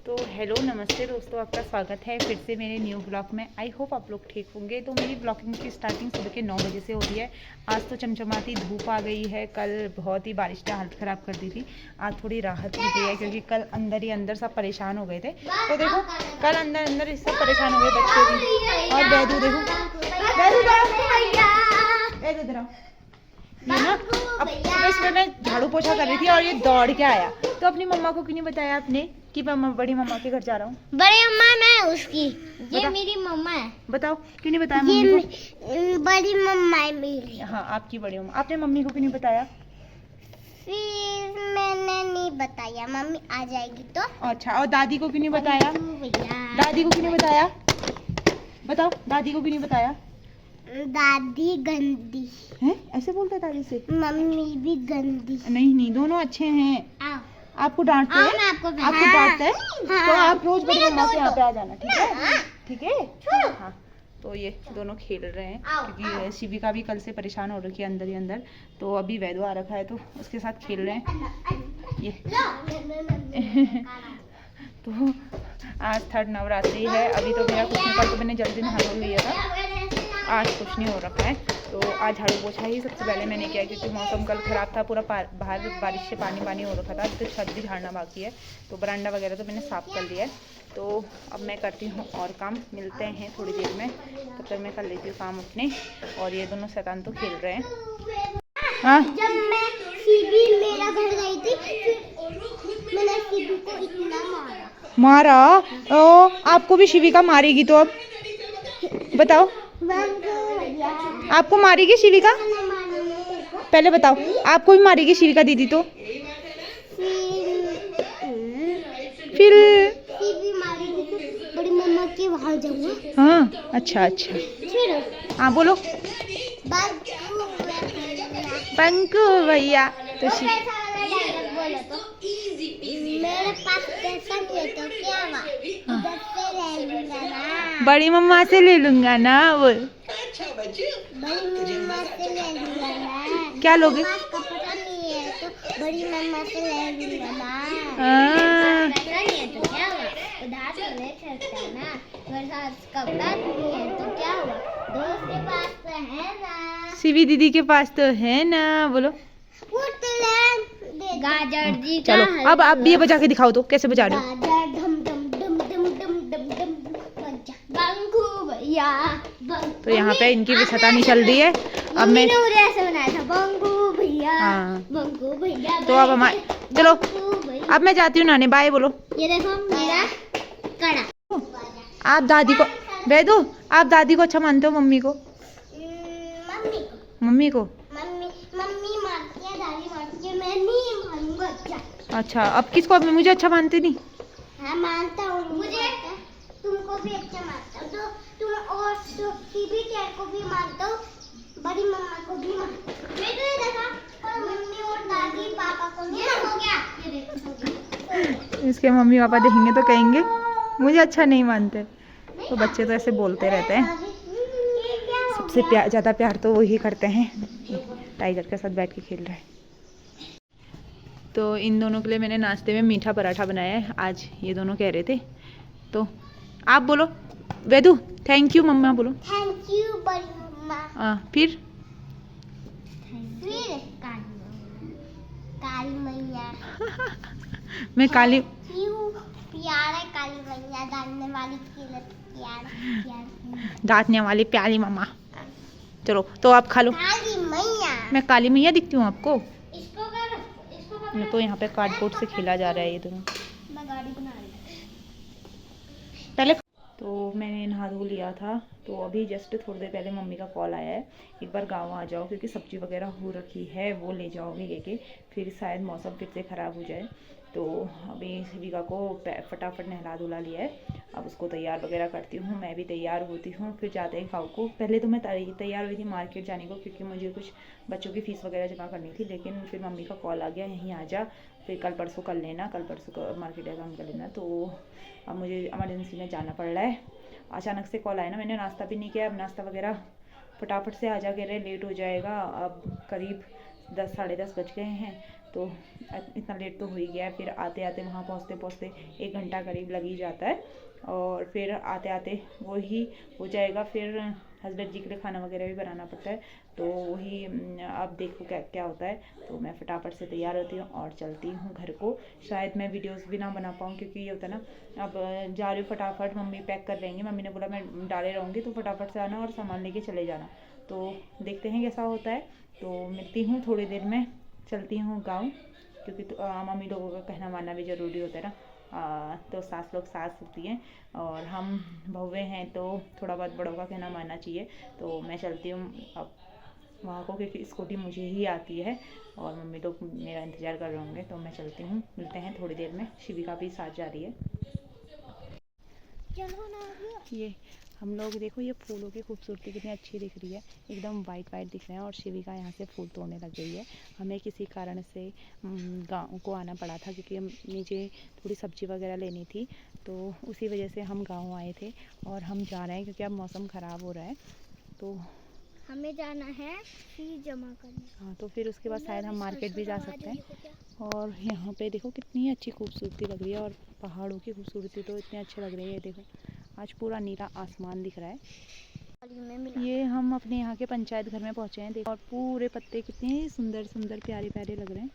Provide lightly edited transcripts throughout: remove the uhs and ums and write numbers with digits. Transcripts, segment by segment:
तो हेलो नमस्ते दोस्तों, आपका स्वागत है फिर से मेरे न्यू ब्लॉग में। आई होप आप लोग ठीक होंगे। तो मेरी ब्लॉगिंग की स्टार्टिंग सुबह के 9 बजे से हो रही है। आज तो चमचमाती धूप आ गई है। कल बहुत ही बारिश ने हालत ख़राब कर दी थी। आज थोड़ी राहत मिली है क्योंकि कल अंदर ही अंदर सब परेशान हो गए थे। तो देखो कल अंदर सब परेशान हो गए बच्चे भी। और बैदू देखो, बैदू ये ना अब सुबह मैं झाड़ू पोछा कर रही थी और ये दौड़ के आया। तो अपनी मम्मा को क्यों नहीं बताया आपने कि मैं बड़ी मम्मा के घर जा रहा हूँ? बड़ी मम्मा मैं उसकी, ये मेरी मम्मा है। बताओ क्यों नहीं बताया मम्मी को? बड़ी मम्मा है मेरी। हाँ आपकी बड़ी मम्मा। आपने मम्मी को क्यों नहीं बताया? फिर मैंने नहीं बताया, मम्मी आ जाएगी तो। अच्छा, और दादी को क्यों नहीं बताया? दादी को क्यों नहीं बताया? बताओ दादी को क्यों नहीं बताया? दादी गंदी है, ऐसे बोलते हैं दादी से? मम्मी भी गंदी। नहीं दोनों अच्छे हैं। आपको डांटते हैं? आपको डांटते हैं? हाँ। तो आप रोज बड़ी मम्मा के यहाँ पे आ जाना, ठीक है? ठीक है हाँ। तो ये दोनों खेल रहे हैं क्योंकि शिविका भी कल से परेशान हो रखी है अंदर ही अंदर। तो अभी वैदो आ रखा है तो उसके साथ खेल रहे हैं ये। तो आज थर्ड नवरात्रि है। अभी तो मेरा कुछ नहीं, कल तो मैंने जल्दी नहा धो लिया था, आज कुछ नहीं हो रखा है। तो आज झाड़ू पोछा ही सबसे पहले मैंने किया क्योंकि मौसम कल ख़राब था, पूरा बाहर बारिश से पानी हो रखा था। तो छत भी झाड़ना बाकी है, तो बरांडा वगैरह तो मैंने साफ़ कर लिया है। तो अब मैं करती हूँ और काम, मिलते हैं थोड़ी देर में। तब तक मैं कर लेती हूँ काम अपने। और ये दोनों शैतान तो खेल रहे हैं। हाँ, जब मैं सीबी मेरा घर गई थी, फिर मैंने सीबी को इतना मारा। ओ आपको भी शिविका मारेगी तो अब बताओ, आपको मारेगी शिविका? पहले बताओ, आपको भी मारेगी शिविका दीदी तो? फिर बड़ी मम्मा के वहाँ जाऊंगा। हाँ अच्छा हाँ बोलो। पंकु भैया तो मेरे पास पैसा नहीं है तो क्या हुआ? इधर से ले लूंगा ना। बड़ी मम्मा से ले लूंगा ना। बोल, बड़ी मम्मा से ले लूंगा ना। क्या लोगे? कपड़ा नहीं है तो बड़ी मम्मा से ले लूंगा ना। पैसा नहीं है तो क्या हुआ? उधार तो ले सकता ना। मेरे साथ कपड़ा नहीं है तो क्या हुआ? दोस्त के पास तो है ना। शिवी दीदी के पास तो है ना। बोलो गाजर जी। चलो अब आप भी ये बजा के दिखाओ तो कैसे बजा रहे हो? गाजर धम धम धम धम धम धम धम बजा बंकू भैया। तो यहाँ पे इनकी भी शैतानी चल रही है। अब मैं ऐसे बनाया था बंकू भैया। हाँ। बंकू भैया तो अब हमारे चलो अब मैं जाती हूँ नहाने। बाय बोलो। ये देखो मेरा कड़ा। आप दादी को वैदो, आप दादी को अच्छा मानते हो मम्मी को? मम्मी को मम्मी मारती है, दादी मारती है, मैं नहीं मानूंगा। अच्छा अब किसको? मुझे अच्छा मानते नहीं? हाँ मानता हूँ, मुझे तुमको भी अच्छा मानता हूँ। तो तुम और भी तेरे को भी मानता हूँ, बड़ी मम्मा को भी मानता हूँ। मैं तो ये देखा और मम्मी और दादी पापा को भी हो गया। ये देखो इसके मम्मी पापा देखेंगे तो कहेंगे मुझे अच्छा नहीं मानते। तो बच्चे तो ऐसे बोलते रहते हैं। सबसे ज़्यादा प्यार तो वही करते हैं। टाइगर के साथ बैठ के खेल रहा है। तो इन दोनों के लिए मैंने नाश्ते में मीठा पराठा बनाया है आज, ये दोनों कह रहे थे। तो आप बोलो वेदू, थैंक यू मम्मा बोलो। थैंक यू बड़ी मम्मा। फिर काली मैया। मैं काली प्यार है काली मैया, दाने वाली प्यार दांतने वाली प्यारी मम्मा। चलो तो आप खा लो। काली मैया। मैं काली मैया दिखती हूँ आपको? इसको कर। तो यहाँ पे कार्डबोर्ड से खेला जा रहा है ये दोनों। मैं गाड़ी बना रही हूँ पहले। तो मैंने नहा धो लिया था। तो अभी जस्ट थोड़ी देर पहले मम्मी का कॉल आया है, एक बार गाँव आ जाओ क्योंकि सब्जी वगैरह हो रखी है, वो ले जाओगे लेके, फिर शायद मौसम फिर से ख़राब हो जाए। तो अभी शिविका को फटाफट नहला धुला लिया है। अब उसको तैयार वगैरह करती हूँ, मैं भी तैयार होती हूँ, फिर जाते हैं गाँव को। पहले तो मैं तैयार हुई थी मार्केट जाने को क्योंकि मुझे कुछ बच्चों की फ़ीस वगैरह जमा करनी थी, लेकिन फिर मम्मी का कॉल आ गया यहीं आ जा, फिर कल परसों कर लेना, कल परसों मार्केट का काम कर लेना। तो अब मुझे इमरजेंसी में जाना पड़ रहा है। अचानक से कॉल आया ना, मैंने नाश्ता भी नहीं किया। अब नाश्ता वगैरह फटाफट से आ जा कह रहे, लेट हो जाएगा। अब करीब 10 साढ़े 10 बज गए हैं। तो इतना लेट तो हो ही गया है। फिर आते आते वहाँ पहुँचते पहुँचते 1 घंटा करीब लग ही जाता है, और फिर आते आते वो ही हो जाएगा। फिर हस्बैंड जी के लिए खाना वगैरह भी बनाना पड़ता है, तो वही अब देखो क्या क्या होता है। तो मैं फटाफट से तैयार होती हूँ और चलती हूँ घर को। शायद मैं वीडियोस भी ना बना पाऊँ, क्योंकि ये होता है ना, अब जा रही हूँ फटाफट, मम्मी पैक कर लेंगे। मम्मी ने बोला मैं डाले रहूँगी तो फटाफट से आना और सामान लेके चले जाना। तो देखते हैं कैसा होता है। तो मिलती हूँ थोड़ी देर में, चलती हूँ गाँव, क्योंकि मम्मी लोगों का कहना मानना भी ज़रूरी होता है ना। तो सास लोग सास होती हैं, और हम बहुएं हैं तो थोड़ा बहुत बड़ों का कहना मानना चाहिए। तो मैं चलती हूँ अब वहाँ को, क्योंकि स्कूटी मुझे ही आती है और मम्मी लोग मेरा इंतज़ार कर रहे होंगे। तो मैं चलती हूँ, मिलते हैं थोड़ी देर में। शिविका भी साथ जा रही है। चलो ना। ये हम लोग देखो, ये फूलों की खूबसूरती कितनी अच्छी दिख रही है, एकदम वाइट वाइट दिख रहे हैं। और शिविका यहाँ से फूल तोड़ने लग गई है। हमें किसी कारण से गांव को आना पड़ा था, क्योंकि हम नीचे थोड़ी सब्जी वगैरह लेनी थी, तो उसी वजह से हम गांव आए थे। और हम जा रहे हैं क्योंकि अब मौसम ख़राब हो रहा है, तो हमें जाना है फीस जमा करने। हाँ, तो फिर उसके बाद शायद हम मार्केट भी जा सकते हैं। और यहाँ पे देखो कितनी अच्छी खूबसूरती लग रही है, और पहाड़ों की खूबसूरती तो इतनी अच्छी लग रही है। देखो आज पूरा नीला आसमान दिख रहा है। ये हम अपने यहाँ के पंचायत घर में पहुँचे हैं, देखो, और पूरे पत्ते कितने सुंदर सुंदर प्यारे प्यारे लग रहे हैं।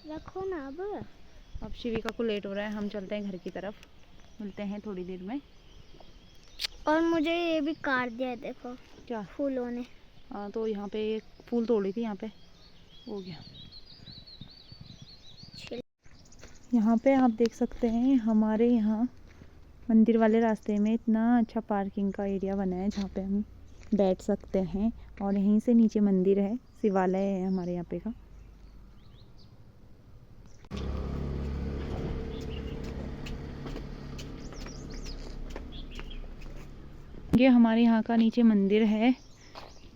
रखो ना अब शिविका को लेट हो रहा है, हम चलते हैं घर की तरफ, मिलते हैं थोड़ी देर में। और मुझे ये भी काट दिया है, देखो क्या फूलों ने। तो यहाँ पे एक फूल तोड़ी थी, यहाँ पे हो गया। यहाँ पे आप देख सकते हैं हमारे यहाँ मंदिर वाले रास्ते में इतना अच्छा पार्किंग का एरिया बना है, जहाँ पे हम बैठ सकते हैं। और यहीं से नीचे मंदिर है, शिवालय है हमारे यहाँ पे का। ये हमारे यहाँ का नीचे मंदिर है,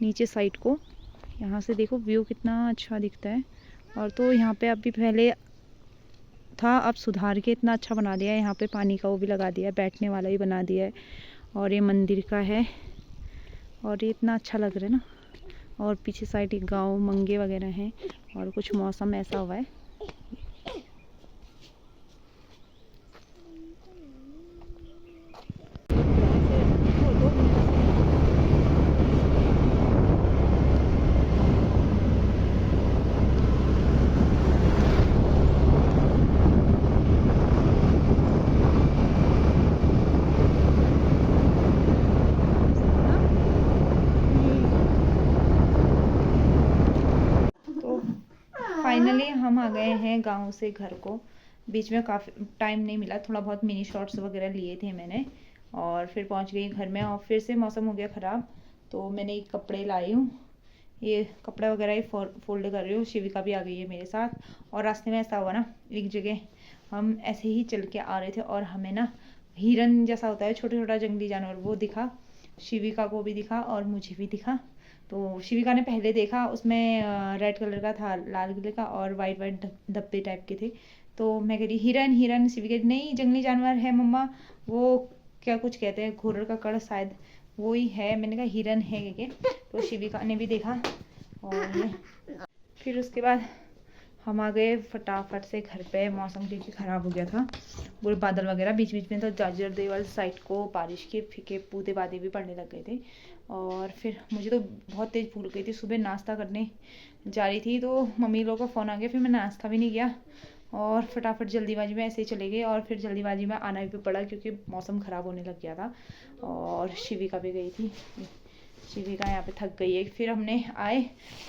नीचे साइड को। यहाँ से देखो व्यू कितना अच्छा दिखता है। और तो यहाँ पे अभी पहले था, अब सुधार के इतना अच्छा बना दिया है। यहाँ पे पानी का वो भी लगा दिया है, बैठने वाला भी बना दिया है। और ये मंदिर का है, और ये इतना अच्छा लग रहा है ना। और पीछे साइड एक गाँव मंगे वगैरह हैं, और कुछ मौसम ऐसा हुआ है। फाइनली हम आ गए हैं गांव से घर को। बीच में काफ़ी टाइम नहीं मिला, थोड़ा बहुत मिनी शॉट्स वगैरह लिए थे मैंने, और फिर पहुंच गई घर में। और फिर से मौसम हो गया ख़राब, तो मैंने एक कपड़े लाई हूँ, ये कपड़े वगैरह ही फोल्ड कर रही हूँ। शिविका भी आ गई है मेरे साथ। और रास्ते में ऐसा हुआ ना, एक जगह हम ऐसे ही चल के आ रहे थे, और हमें ना हिरन जैसा होता है छोटा छोटा जंगली जानवर, वो दिखा। शिविका को भी दिखा और मुझे भी दिखा। तो शिविका ने पहले देखा, उसमें रेड कलर का था, लाल कलर का, और वाइट वाइट धब्बे टाइप के थे। तो मैं कह रही हिरन हिरन, शिविका नहीं जंगली जानवर है मम्मा, वो क्या कुछ कहते हैं, घोड़े का कड़ शायद वो ही है। मैंने कहा हिरन है क्या। तो शिविका ने भी देखा, और ये फिर उसके बाद हम आ गए फटाफट से घर पे। मौसम क्योंकि ख़राब हो गया था, पूरे बादल वगैरह, बीच बीच में तो जाजर देवल साइड को बारिश के फीके बूंदे बादे भी पड़ने लग गए थे। और फिर मुझे तो बहुत तेज़ भूल गई थी, सुबह नाश्ता करने जा रही थी तो मम्मी लोगों का फ़ोन आ गया, फिर मैं नाश्ता भी नहीं किया, और फटाफट जल्दीबाजी में ऐसे ही चले गए। और फिर जल्दीबाजी में आना भी पड़ा, क्योंकि मौसम ख़राब होने लग गया था। और शिविका भी गई थी, शिविका यहाँ पे थक गई है। फिर हमने आए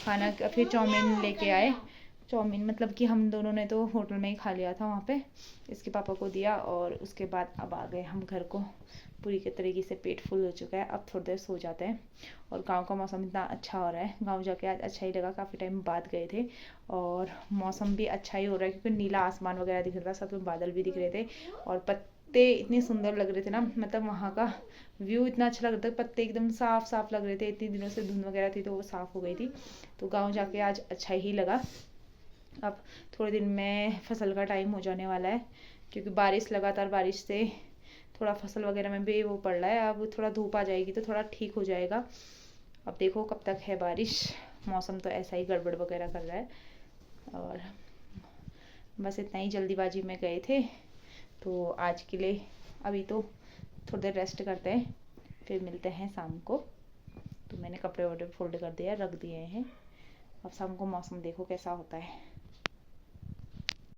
खाना, फिर चाउमीन लेके आए। चाउमीन मतलब कि हम दोनों ने तो होटल में ही खा लिया था वहाँ पे, इसके पापा को दिया। और उसके बाद अब आ गए हम घर को, पूरी के तरीके से पेट फुल हो चुका है। अब थोड़ी देर सो जाते हैं। और गांव का मौसम इतना अच्छा हो रहा है, गांव जाके आज अच्छा ही लगा, काफ़ी टाइम बाद गए थे। और मौसम भी अच्छा ही हो रहा है, क्योंकि नीला आसमान वगैरह दिख रहा था, साथ में बादल भी दिख रहे थे, और पत्ते इतने सुंदर लग रहे थे ना, मतलब वहाँ का व्यू इतना अच्छा लग रहा था, पत्ते एकदम साफ साफ लग रहे थे। इतनी दिनों से धुंध वगैरह थी तो वो साफ हो गई थी। तो गाँव जाके आज अच्छा ही लगा। अब थोड़े दिन में फसल का टाइम हो जाने वाला है, क्योंकि बारिश, लगातार बारिश से थोड़ा फसल वगैरह में भी वो पड़ रहा है। अब थोड़ा धूप आ जाएगी तो थोड़ा ठीक हो जाएगा। अब देखो कब तक है बारिश, मौसम तो ऐसा ही गड़बड़ वगैरह कर रहा है। और बस इतना ही जल्दीबाजी में गए थे, तो आज के लिए अभी तो थोड़ी देर रेस्ट करते हैं, फिर मिलते हैं शाम को। तो मैंने कपड़े वपड़े फोल्ड कर दिया, रख दिए हैं। अब शाम को मौसम देखो कैसा होता है।